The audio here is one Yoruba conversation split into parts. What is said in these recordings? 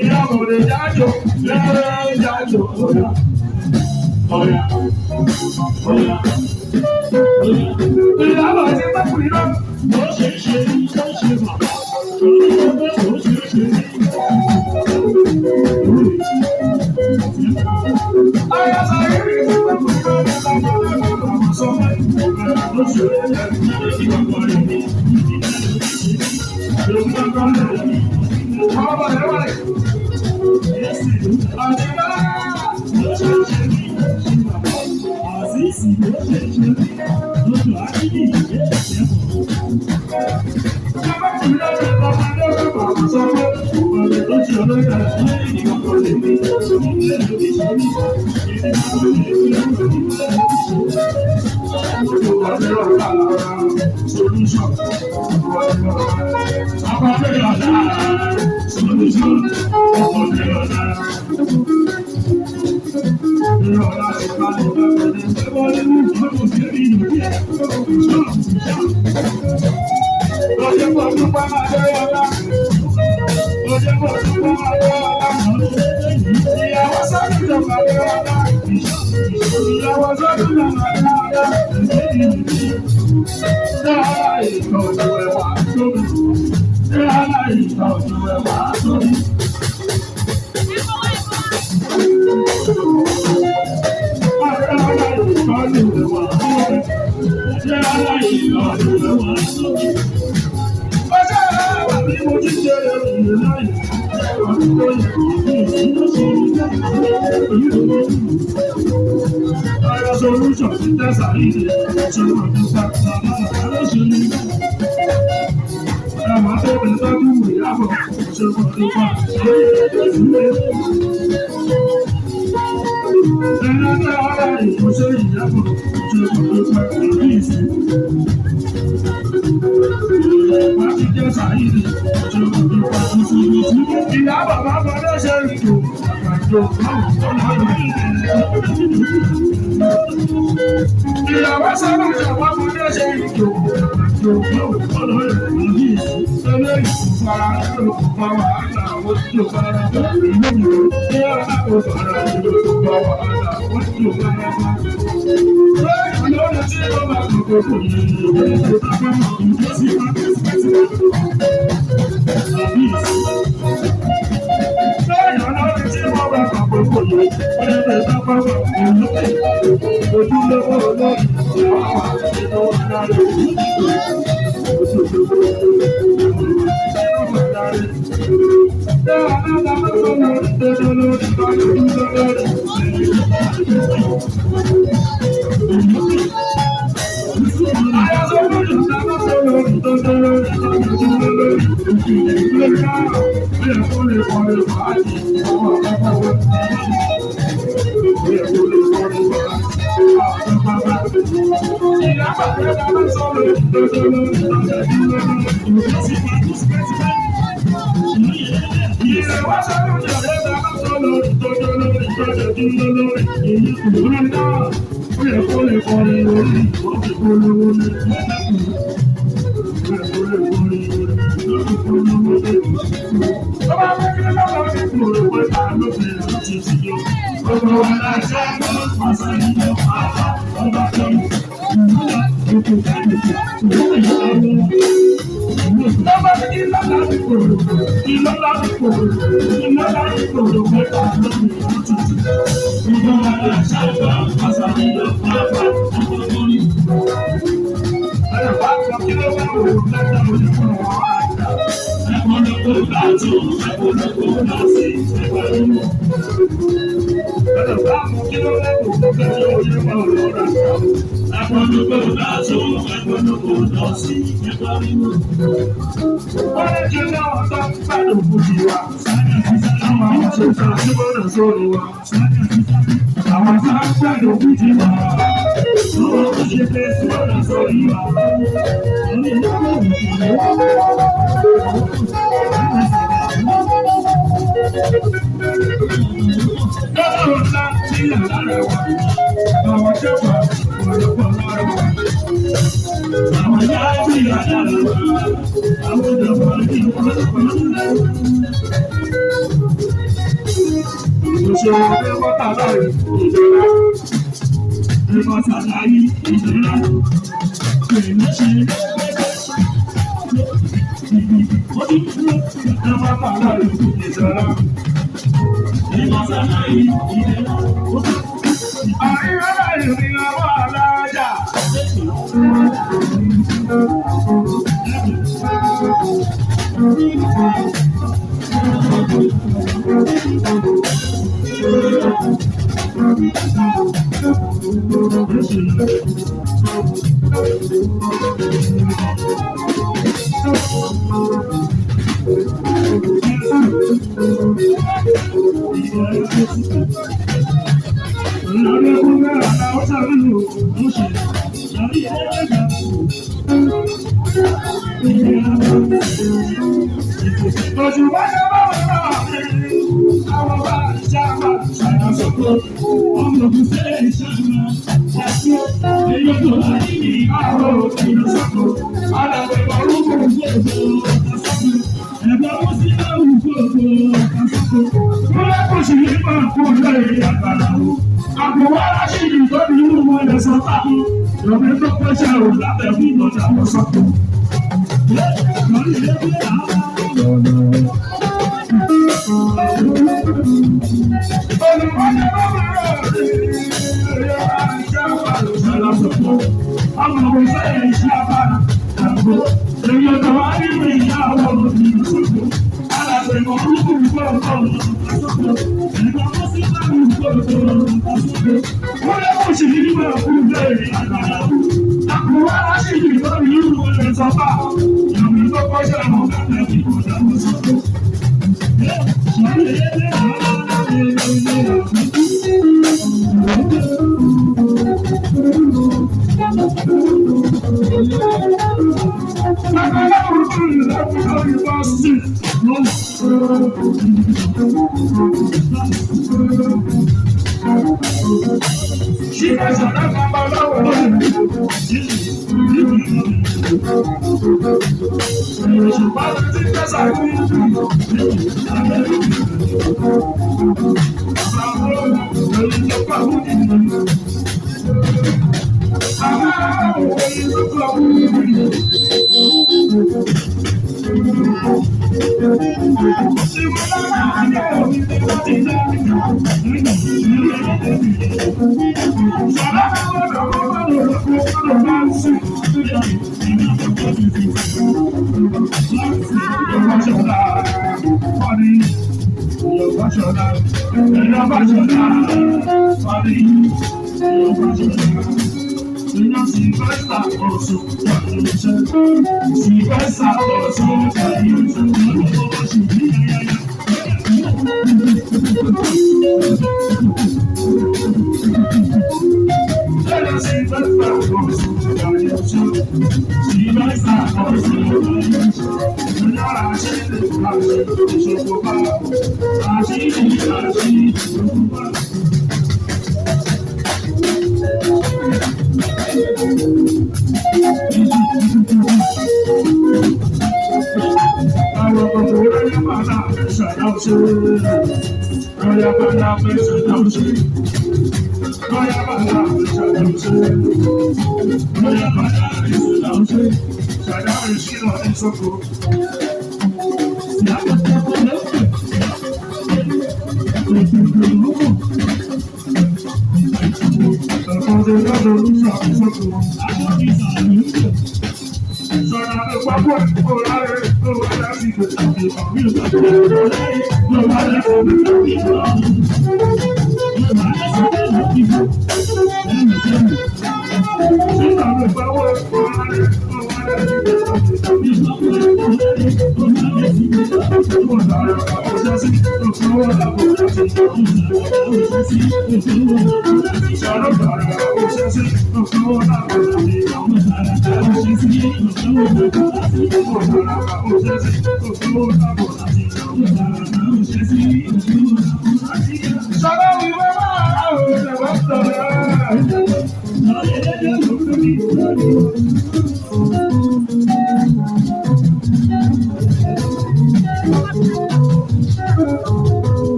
Ìyàwó lè jájò, lẹ́rẹ́ jájò, ọ̀yà, ọ̀yà, ọ̀yà. Ìyàwó ti bá kú iná, ó ṣe é ṣe ní ṣe é ṣe bàbá, ó ṣe é ṣe ní. Ayọ̀ sáré rí ti bá kú iná, bàbá sọ fún mi, ó ṣe é ṣe ní ìgbàgbọ́ rẹ̀ ní. Bàbá rẹ̀ wà lẹ̀. Àdìbá ló ṣe é ṣe ní bàbá. Àzízì ló ṣe é ṣe ní lójú àkíní ìyẹ́ ìṣẹ́bọ̀. Bàbá kò ní ọ̀rẹ́ bàbá lọ́wọ́ bàbá sọ pé ọ̀rẹ́ tó ṣe ọlọ́dà ní ìgbàgbọ́ lè ní ilé ìlú ìṣẹ́ ní ìdíkàwé solution. Solution, that's how it is. So, ìyàwó sábà jọ̀wọ́ ọmọdé ṣe ìjò eléyìí fara ló fa wàhálà àwọn tí ó fara bá ìlú ní ọ̀nà tó fara ló fa wàhálà àwọn tí ó fara bá. Lẹ́yìn lórí tí ó bá gbogbo kò ní ìwé tó bá bá mọ̀ ní sí pàtẹ́sìpẹ́sì àbí ìsìn. Lẹ́yìn lórí tí ó bá gbogbo kò ní ìwé tó bá bá mọ̀ ní ojúlówó olórí ìwà wà nínú ọ̀nà rẹ̀. àwọn yá bí àdàlù àwọn ìjọba ní òṣèlú ọdẹ wọ́tà láì ìjọba ìmọ̀ta láì ìjọba èmi ṣe ìjọba láì ìjọba ìmọ̀ta láì ìjọba. Àríwá ìrìn àwọn alájà.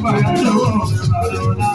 Thank you.